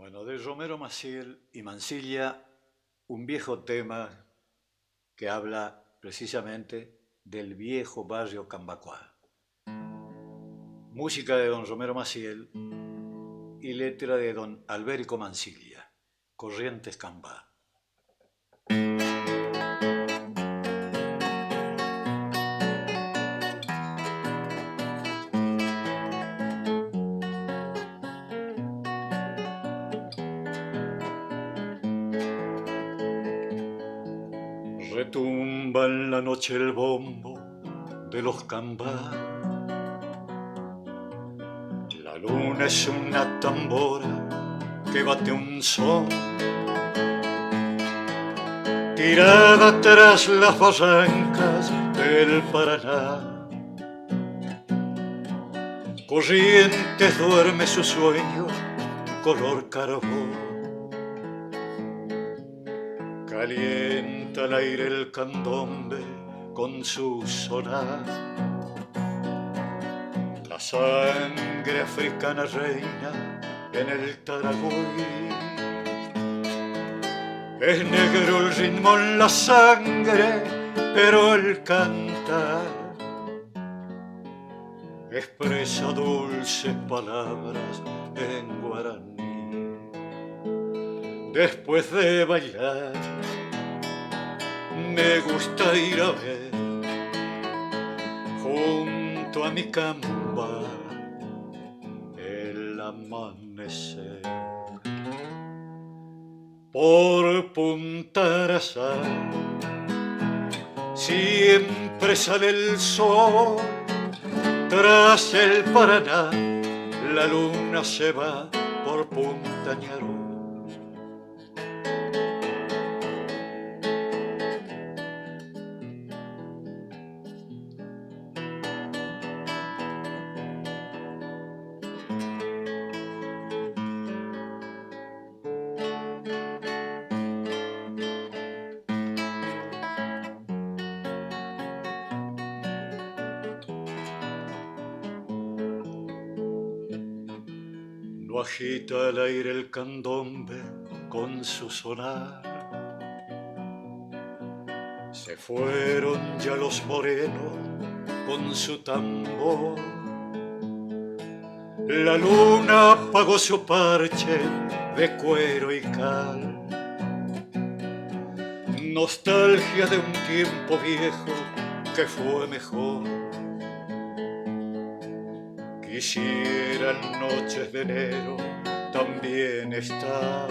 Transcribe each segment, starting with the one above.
Bueno, de Romero Maciel y Mansilla, un viejo tema que habla precisamente del viejo barrio Cambacuá. Música de don Romero Maciel y letra de don Alberico Mansilla, Corrientes Cambá. Retumba en la noche el bombo de los Cambá. La luna es una tambora que bate un son, tirada tras las barrancas del Paraná. Corrientes duerme su sueño color carbón. Calienta al aire el candombe con su sonar. La sangre africana reina en el Tarahui. Es negro el ritmo en la sangre, pero el cantar expresa dulces palabras en guaraní. Después de bailar me gusta ir a ver junto a mi camba el amanecer. Por Punta Arazá siempre sale el sol. Tras el Paraná la luna se va por Punta Ñaró. Agita el aire el candombe con su sonar. Se fueron ya los morenos con su tambor. La luna apagó su parche de cuero y cal. Nostalgia de un tiempo viejo que fue mejor. Quisieran noches de enero también estar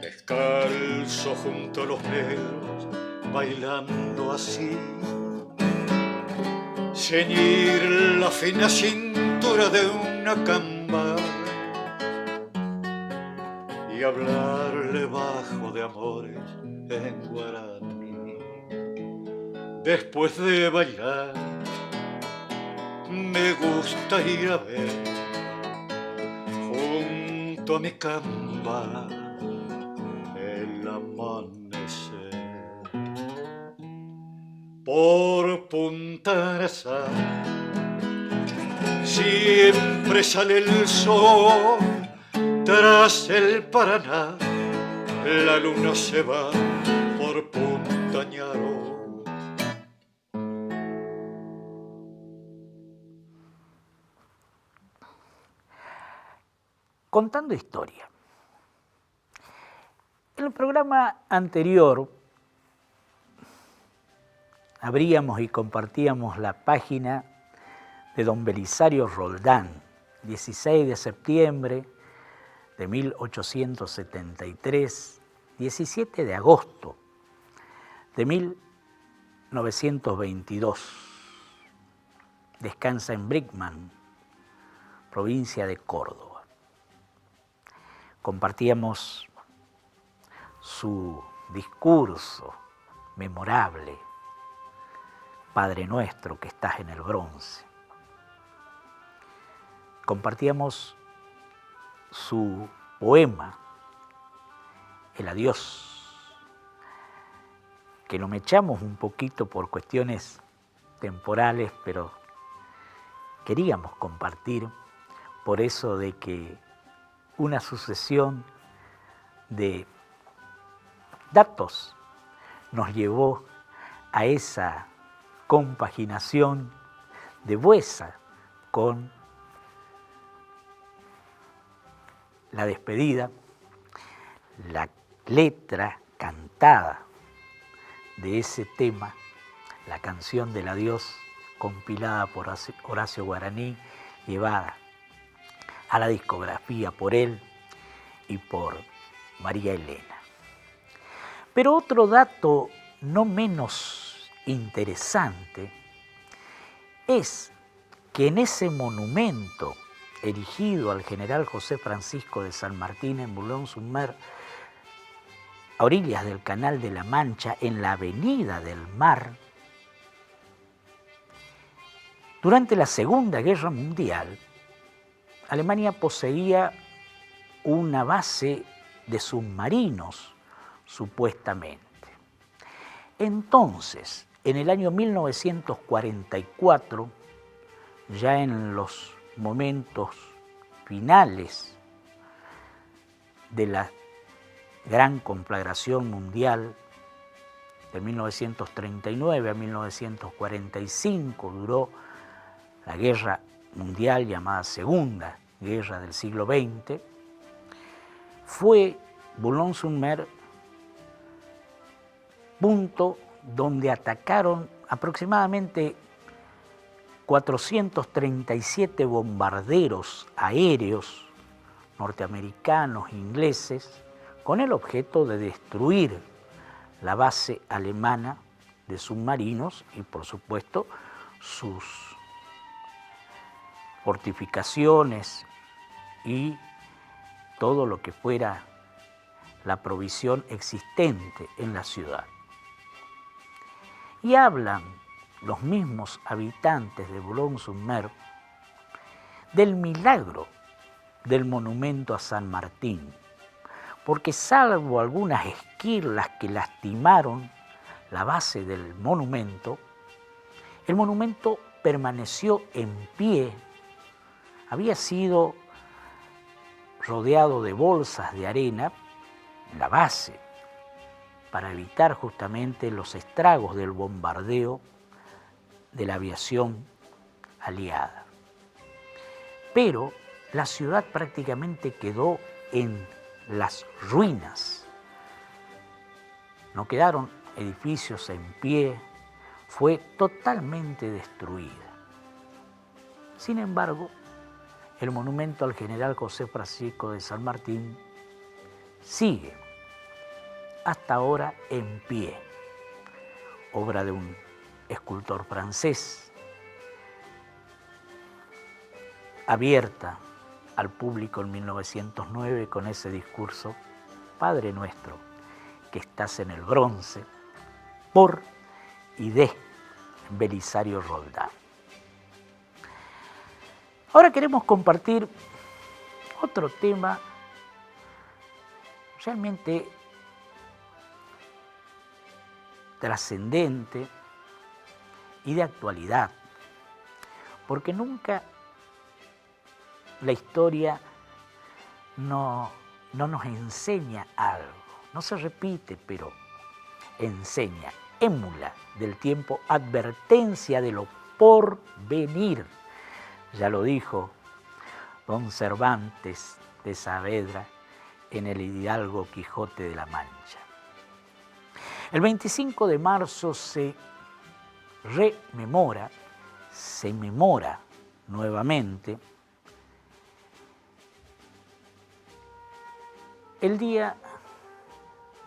descalzo junto a los negros, bailando así, ceñir la fina cintura de una camba y hablarle bajo de amores en guaraní. Después de bailar me gusta ir a ver junto a mi camba el amanecer. Por Punta Arazá siempre sale el sol. Tras el Paraná la luna se va por Punta Ñaró. Contando historia. En el programa anterior abríamos y compartíamos la página de don Belisario Roldán, 16 de septiembre de 1873, 17 de agosto de 1922. Descansa en Brickman, provincia de Córdoba. Compartíamos su discurso memorable, Padre Nuestro que estás en el bronce. Compartíamos su poema, El Adiós, que lo mechamos un poquito por cuestiones temporales, pero queríamos compartir por eso de que una sucesión de datos nos llevó a esa compaginación de Buesa con la despedida, la letra cantada de ese tema, la canción del adiós, compilada por Horacio Guaraní, llevada a la discografía por él y por María Elena. Pero otro dato no menos interesante es que en ese monumento erigido al general José Francisco de San Martín en Boulogne-sur-Mer, a orillas del Canal de la Mancha, en la Avenida del Mar, durante la Segunda Guerra Mundial, Alemania poseía una base de submarinos, supuestamente. Entonces, en el año 1944, ya en los momentos finales de la gran conflagración mundial, de 1939 a 1945, duró la guerra mundial llamada Segunda Guerra del siglo XX, fue Boulogne-sur-Mer punto donde atacaron aproximadamente 437 bombarderos aéreos norteamericanos, ingleses, con el objeto de destruir la base alemana de submarinos y, por supuesto, sus fortificaciones y todo lo que fuera la provisión existente en la ciudad. Y hablan los mismos habitantes de Boulogne-sur-Mer del milagro del monumento a San Martín, porque salvo algunas esquirlas que lastimaron la base del monumento, el monumento permaneció en pie, había sido rodeado de bolsas de arena, la base, para evitar justamente los estragos del bombardeo de la aviación aliada. Pero la ciudad prácticamente quedó en las ruinas. No quedaron edificios en pie, fue totalmente destruida. Sin embargo, el monumento al general José Francisco de San Martín sigue hasta ahora en pie, obra de un escultor francés, abierta al público en 1909 con ese discurso: Padre nuestro que estás en el bronce, por y de Belisario Roldán. Ahora queremos compartir otro tema realmente trascendente y de actualidad, porque nunca la historia no nos enseña algo, no se repite, pero enseña, émula del tiempo, advertencia de lo por venir. Ya lo dijo don Cervantes de Saavedra en el Hidalgo Quijote de la Mancha. El 25 de marzo se memora nuevamente el día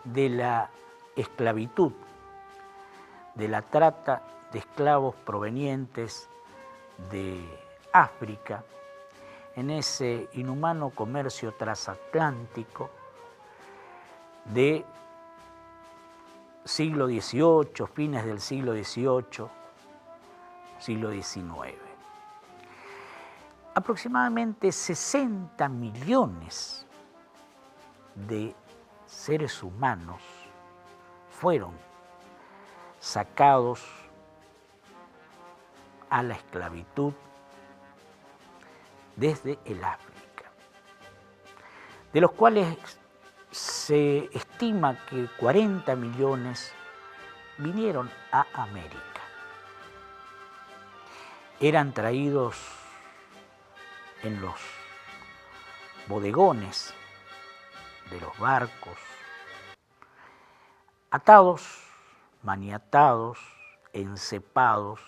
de la esclavitud, de la trata de esclavos provenientes de África, en ese inhumano comercio transatlántico de siglo XVIII, fines del siglo XVIII, siglo XIX. Aproximadamente 60 millones de seres humanos fueron sacados a la esclavitud desde el África. de los cuales se estima que 40 millones vinieron a América. Eran traídos en los bodegones de los barcos, atados, maniatados, encepados,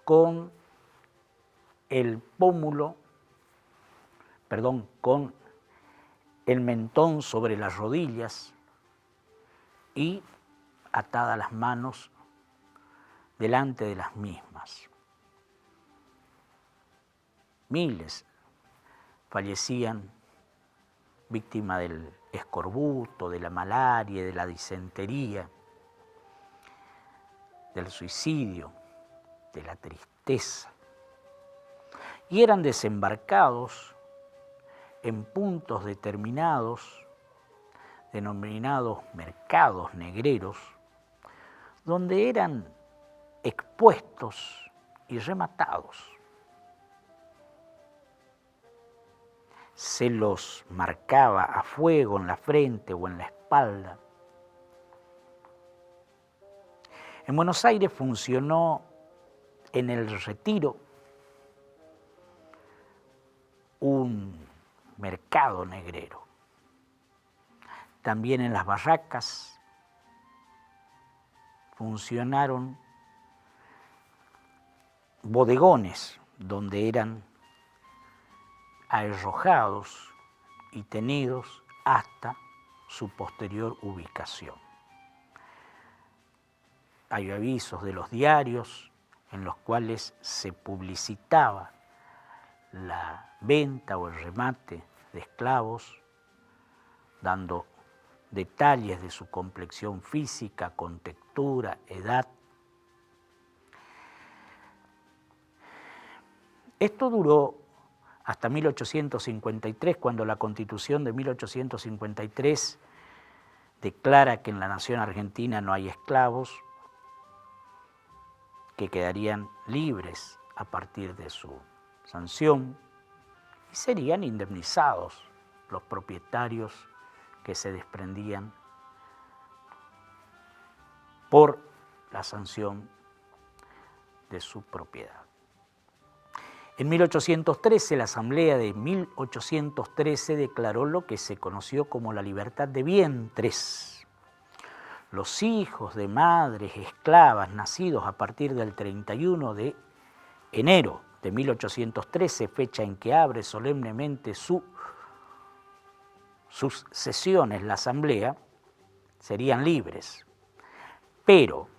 con el pómulo, con el mentón sobre las rodillas y atadas las manos delante de las mismas. Miles fallecían víctimas del escorbuto, de la malaria, de la disentería, del suicidio, de la tristeza. Y eran desembarcados en puntos determinados, denominados mercados negreros, donde eran expuestos y rematados. Se los marcaba a fuego en la frente o en la espalda. En Buenos Aires funcionó en el Retiro un mercado negrero. También en las barracas funcionaron bodegones donde eran arrojados y tenidos hasta su posterior ubicación. Hay avisos de los diarios en los cuales se publicitaba la venta o el remate de esclavos, dando detalles de su complexión física, contextura, edad. Esto duró hasta 1853, cuando la Constitución de 1853 declara que en la nación argentina no hay esclavos, que quedarían libres a partir de su sanción y serían indemnizados los propietarios que se desprendían por la sanción de su propiedad. En 1813, la Asamblea de 1813 declaró lo que se conoció como la libertad de vientres. Los hijos de madres esclavas nacidos a partir del 31 de enero de 1813, fecha en que abre solemnemente sus sesiones la Asamblea, serían libres. Pero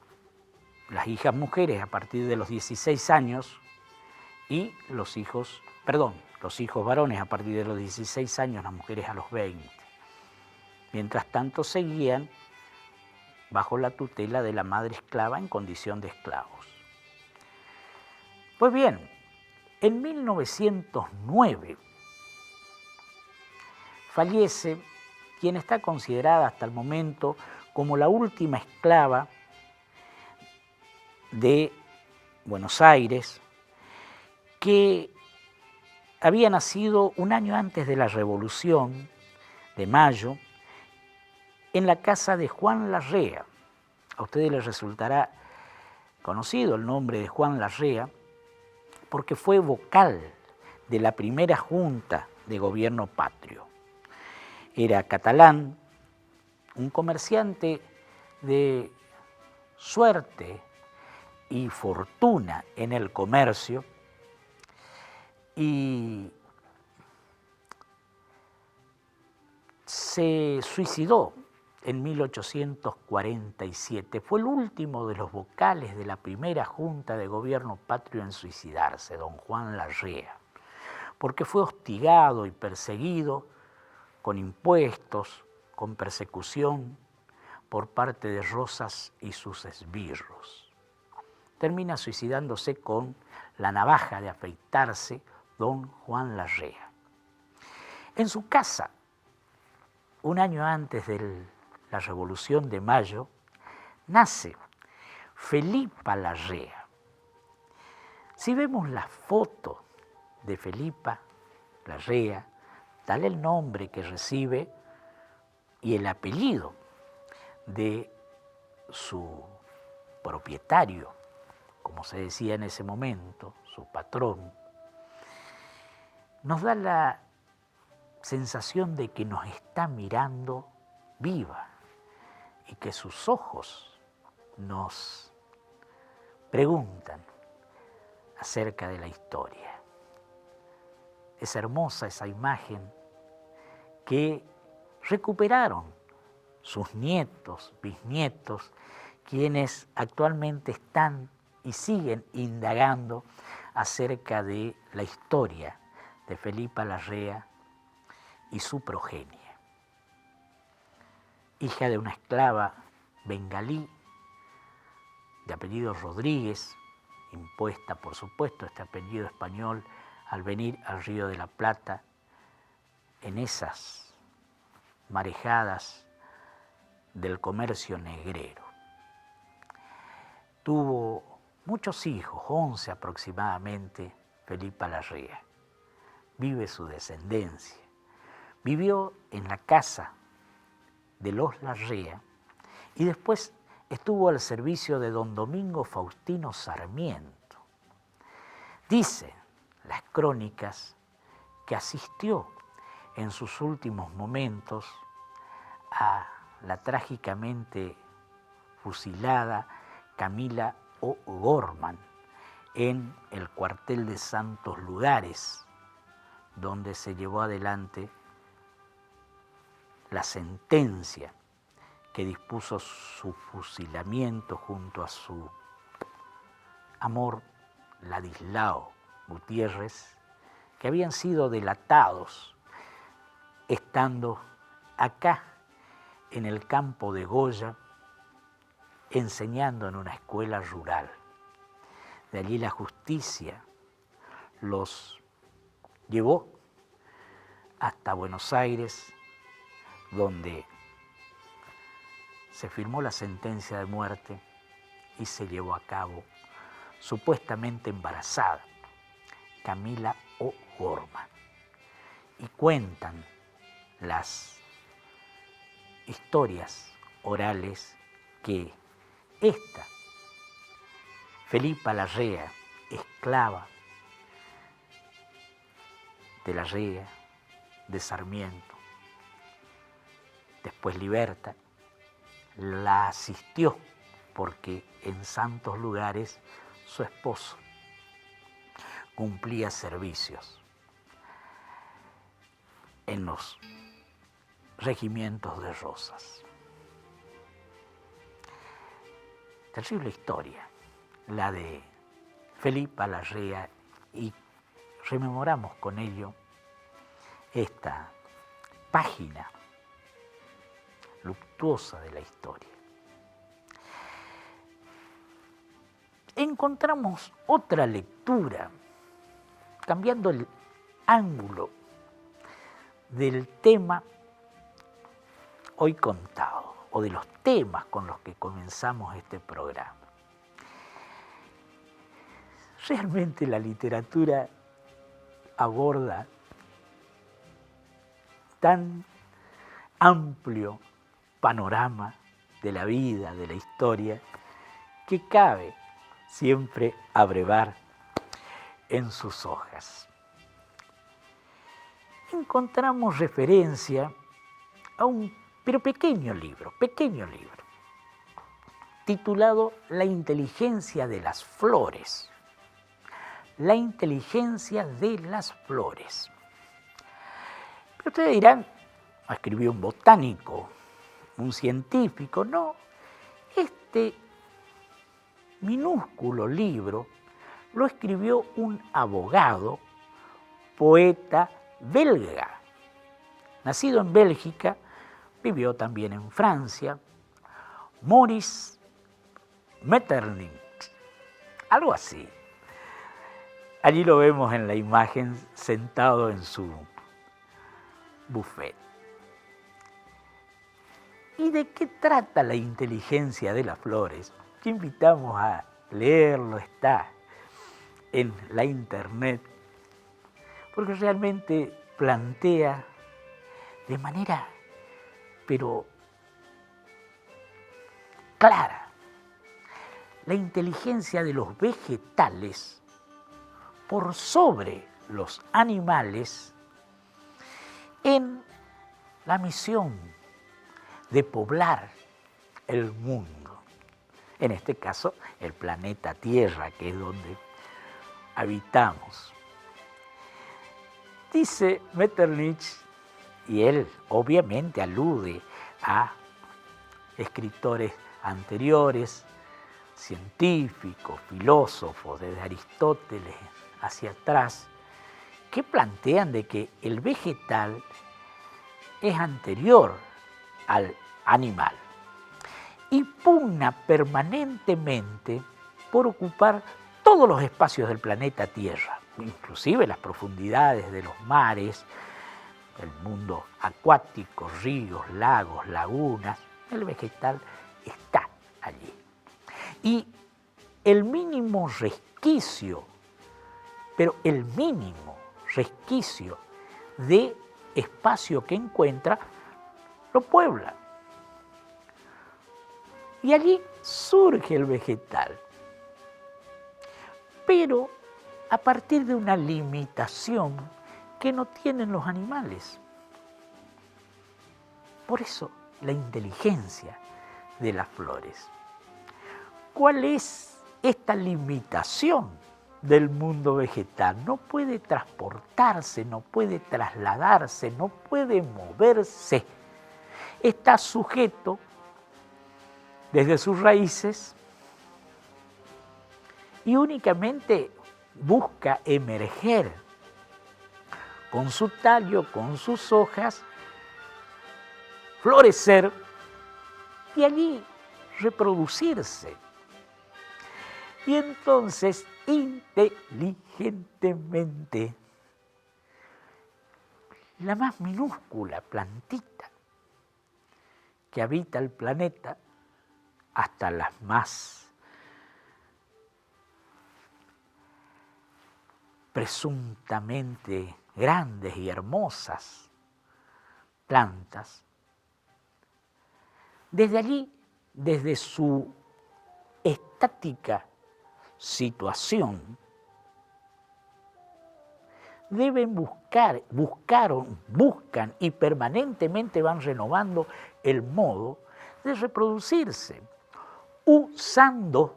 las hijas mujeres a partir de los 16 años y los hijos varones a partir de los 16 años, las mujeres a los 20. Mientras tanto seguían bajo la tutela de la madre esclava en condición de esclavos. Pues bien, en 1909 fallece quien está considerada hasta el momento como la última esclava de Buenos Aires, que había nacido un año antes de la Revolución de Mayo, en la casa de Juan Larrea. A ustedes les resultará conocido el nombre de Juan Larrea, porque fue vocal de la primera Junta de Gobierno Patrio. Era catalán, un comerciante de suerte y fortuna en el comercio, y se suicidó en 1847. Fue el último de los vocales de la primera Junta de Gobierno Patrio en suicidarse, don Juan Larrea, porque fue hostigado y perseguido con impuestos, con persecución por parte de Rosas y sus esbirros. Termina suicidándose con la navaja de afeitarse don Juan Larrea. En su casa, un año antes de la Revolución de Mayo, nace Felipa Larrea. Si vemos la foto de Felipa Larrea, tal el nombre que recibe y el apellido de su propietario, como se decía en ese momento, su patrón, nos da la sensación de que nos está mirando viva y que sus ojos nos preguntan acerca de la historia. Es hermosa esa imagen que recuperaron sus nietos, bisnietos, quienes actualmente están y siguen indagando acerca de la historia de Felipa Larrea y su progenie. Hija de una esclava bengalí de apellido Rodríguez, impuesta por supuesto este apellido español al venir al Río de la Plata en esas marejadas del comercio negrero. Tuvo muchos hijos, 11 aproximadamente, Felipa Larrea. Vive su descendencia. Vivió en la casa de los Larrea y después estuvo al servicio de don Domingo Faustino Sarmiento. Dicen las crónicas que asistió en sus últimos momentos a la trágicamente fusilada Camila O'Gorman en el cuartel de Santos Lugares, donde se llevó adelante la sentencia que dispuso su fusilamiento junto a su amor Ladislao Gutiérrez, que habían sido delatados estando acá en el campo de Goya, enseñando en una escuela rural. De allí la justicia los llevó hasta Buenos Aires, donde se firmó la sentencia de muerte y se llevó a cabo, supuestamente embarazada, Camila O'Gorman. Y cuentan las historias orales que esta Felipa Larrea, esclava de Larrea, de Sarmiento, después liberta, la asistió porque en Santos Lugares su esposo cumplía servicios en los regimientos de Rosas. Terrible historia, la de Felipa Larrea, y rememoramos con ello esta página luctuosa de la historia. Encontramos otra lectura, cambiando el ángulo del tema hoy contado, o de los temas con los que comenzamos este programa. Realmente la literatura aborda tan amplio panorama de la vida, de la historia, que cabe siempre abrevar en sus hojas. Encontramos referencia a un pequeño libro, titulado La inteligencia de las flores. La inteligencia de las flores. Pero ustedes dirán, escribió un botánico, un científico. No, este minúsculo libro lo escribió un abogado, poeta belga, nacido en Bélgica, vivió también en Francia, Maurice Maeterlinck, algo así. Allí lo vemos en la imagen sentado en su buffet. ¿Y de qué trata la inteligencia de las flores? Te invitamos a leerlo, está en la internet, porque realmente plantea de manera, pero clara, la inteligencia de los vegetales por sobre los animales en la misión de poblar el mundo. En este caso, el planeta Tierra, que es donde habitamos. Dice Metternich, y él obviamente alude a escritores anteriores, científicos, filósofos, desde Aristóteles hacia atrás, que plantean de que el vegetal es anterior al animal y pugna permanentemente por ocupar todos los espacios del planeta Tierra, inclusive las profundidades de los mares, el mundo acuático, ríos, lagos, lagunas. El vegetal está allí. Y el mínimo resquicio, pero el mínimo resquicio de espacio que encuentra, lo puebla. Y allí surge el vegetal. Pero a partir de una limitación que no tienen los animales. Por eso la inteligencia de las flores. ¿Cuál es esta limitación del mundo vegetal? No puede transportarse, no puede trasladarse, no puede moverse. Está sujeto desde sus raíces y únicamente busca emerger con su tallo, con sus hojas, florecer y allí reproducirse. Y entonces, inteligentemente, la más minúscula plantita que habita el planeta, hasta las más presuntamente grandes y hermosas plantas, desde allí, desde su estática situación, deben buscan y permanentemente van renovando el modo de reproducirse, usando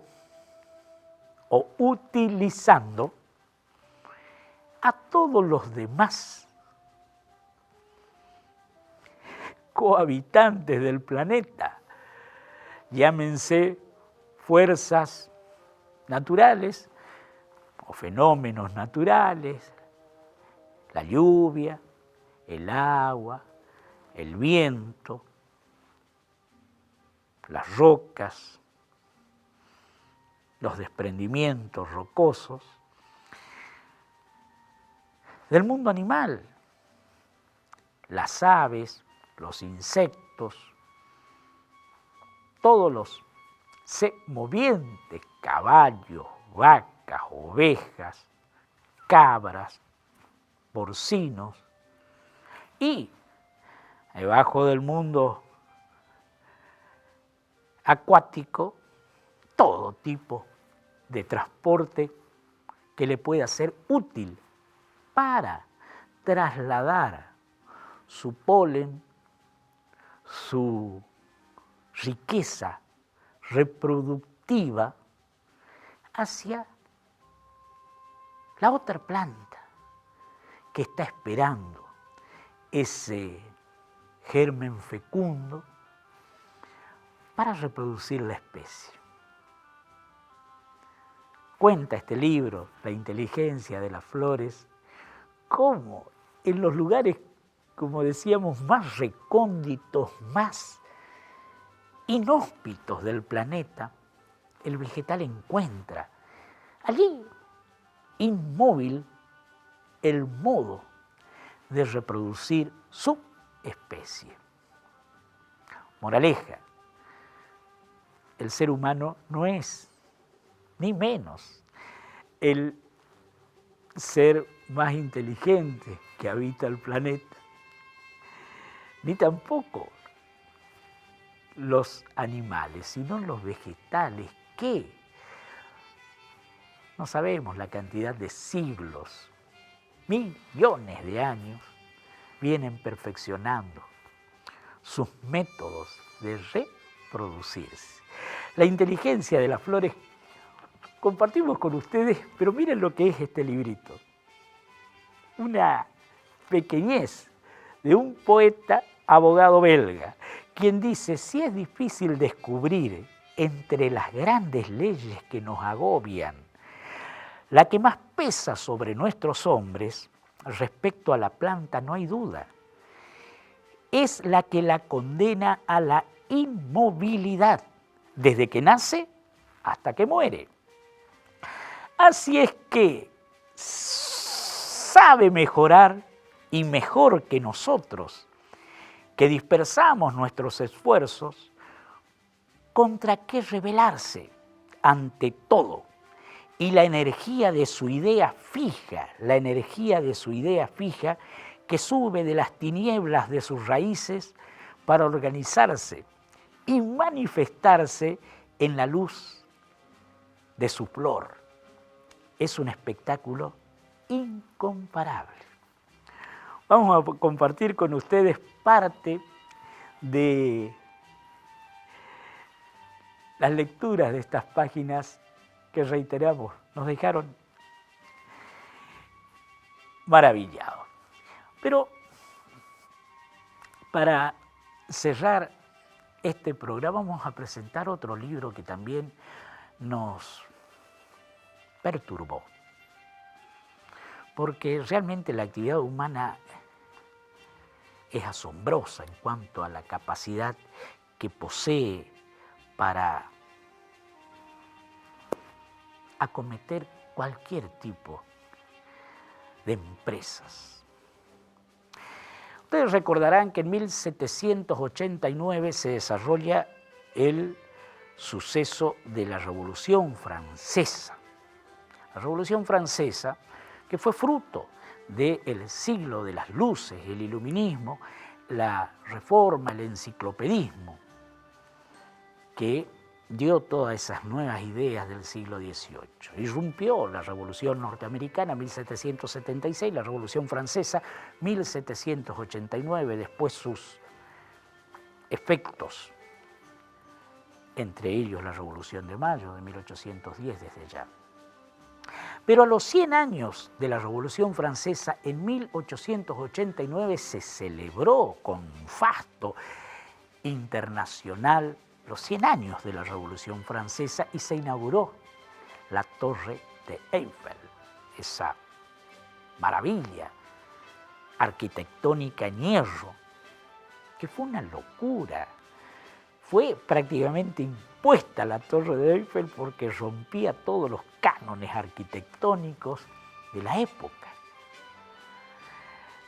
o utilizando a todos los demás cohabitantes del planeta, llámense fuerzas naturales o fenómenos naturales, la lluvia, el agua, el viento, las rocas, los desprendimientos rocosos, del mundo animal, las aves, los insectos, todos los movientes, caballos, vacas, ovejas, cabras, porcinos, y debajo del mundo acuático, todo tipo de transporte que le pueda ser útil para trasladar su polen, su riqueza reproductiva hacia la otra planta que está esperando ese germen fecundo para reproducir la especie. Cuenta este libro, La inteligencia de las flores, cómo en los lugares, como decíamos, más recónditos, más inhóspitos del planeta, el vegetal encuentra allí, inmóvil, el modo de reproducir su especie. Moraleja, el ser humano no es, ni menos, el ser más inteligente que habita el planeta. ni tampoco los animales, sino los vegetales que no sabemos la cantidad de siglos, millones de años, vienen perfeccionando sus métodos de reproducirse. La inteligencia de las flores compartimos con ustedes, pero miren lo que es este librito. Una pequeñez de un poeta abogado belga, quien dice: si es difícil descubrir entre las grandes leyes que nos agobian, la que más pesa sobre nuestros hombres, respecto a la planta no hay duda, es la que la condena a la inmovilidad, desde que nace hasta que muere. Así es que sabe mejorar, y mejor que nosotros, que dispersamos nuestros esfuerzos, contra qué rebelarse ante todo. Y la energía de su idea fija, que sube de las tinieblas de sus raíces para organizarse y manifestarse en la luz de su flor. Es un espectáculo incomparable. Vamos a compartir con ustedes parte de las lecturas de estas páginas que, reiteramos, nos dejaron maravillados. Pero para cerrar este programa vamos a presentar otro libro que también nos perturbó, porque realmente la actividad humana es asombrosa en cuanto a la capacidad que posee para acometer cualquier tipo de empresas. Ustedes recordarán que en 1789 se desarrolla el suceso de la Revolución Francesa. La Revolución Francesa, que fue fruto del siglo de las luces, el iluminismo, la reforma, el enciclopedismo, que dio todas esas nuevas ideas del siglo XVIII. Irrumpió la Revolución Norteamericana, 1776, la Revolución Francesa, 1789, después sus efectos, entre ellos la Revolución de Mayo de 1810 desde ya. Pero a los 100 años de la Revolución Francesa, en 1889, se celebró con un fasto internacional los 100 años de la Revolución Francesa y se inauguró la Torre de Eiffel, esa maravilla arquitectónica en hierro, que fue una locura. Fue prácticamente impuesta la Torre de Eiffel porque rompía todos los cánones arquitectónicos de la época.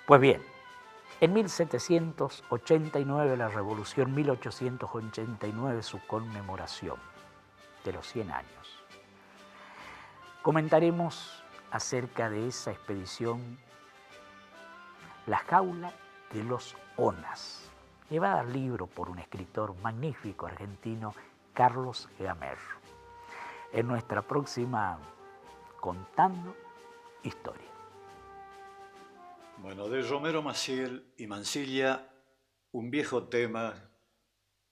Pues bien, en 1789 la Revolución, 1889 su conmemoración de los 100 años. Comentaremos acerca de esa expedición, La jaula de los Onas, llevada al libro por un escritor magnífico argentino, Carlos Gamerro, en nuestra próxima Contando Historia. Bueno, de Romero Maciel y Mansilla, un viejo tema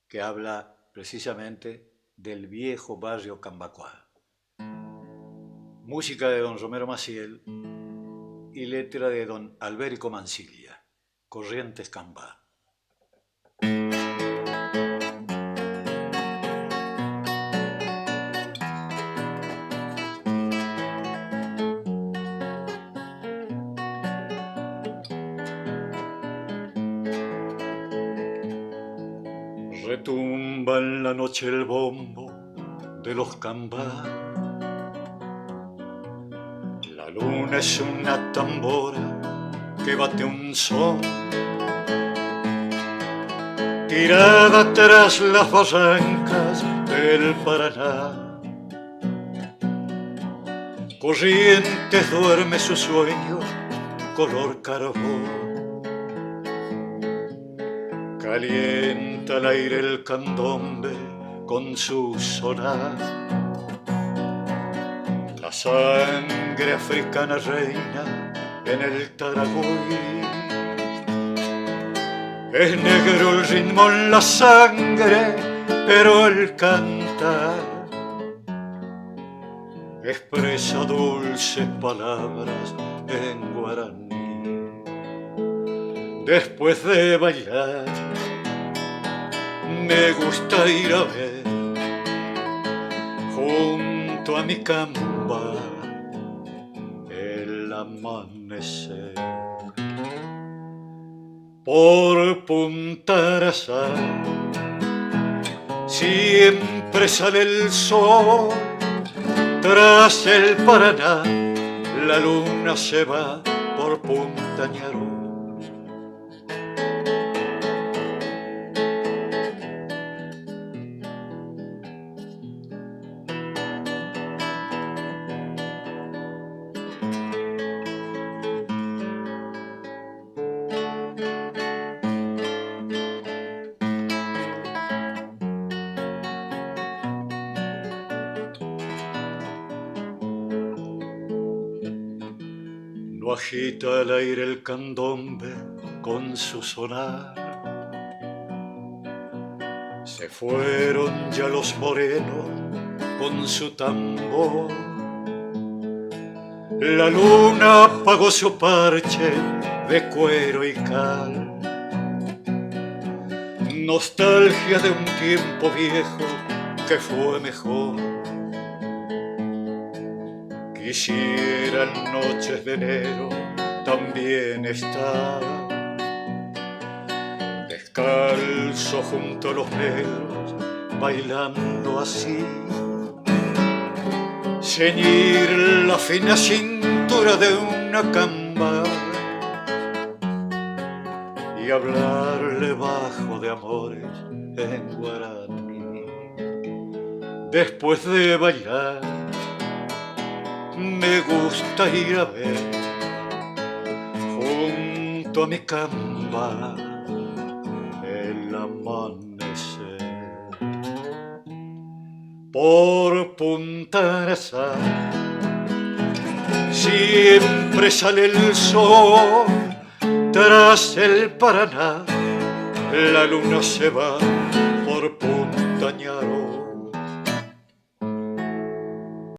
que habla precisamente del viejo barrio Cambacuá. Música de don Romero Maciel y letra de don Alberico Mansilla, Corrientes Cambá. Retumba en la noche el bombo de los Cambá. La luna es una tambora que bate un son, tirada tras las barrancas del Paraná. Corrientes duerme su sueño color carbón. Calienta el aire el candombe con su sonar. La sangre africana reina en el Tarahui. Es negro el ritmo en la sangre, pero el cantar expresa dulces palabras en guaraní. Después de bailar, me gusta ir a ver junto a mi camba el amanecer. Por Punta Arazá siempre sale el sol. Tras el Paraná la luna se va por Punta Ñarú. No agita el aire el candombe con su sonar. Se fueron ya los morenos con su tambor. La luna apagó su parche de cuero y cal. Nostalgia de un tiempo viejo que fue mejor. Quisiera en noches de enero también estar descalzo junto a los negros, bailando así, ceñir la fina cintura de una camba y hablarle bajo de amores en guaraní. Después de bailar, me gusta ir a ver junto a mi camba el amanecer. Por Punta Arazá siempre sale el sol. Tras el Paraná la luna se va por Punta Ñarú.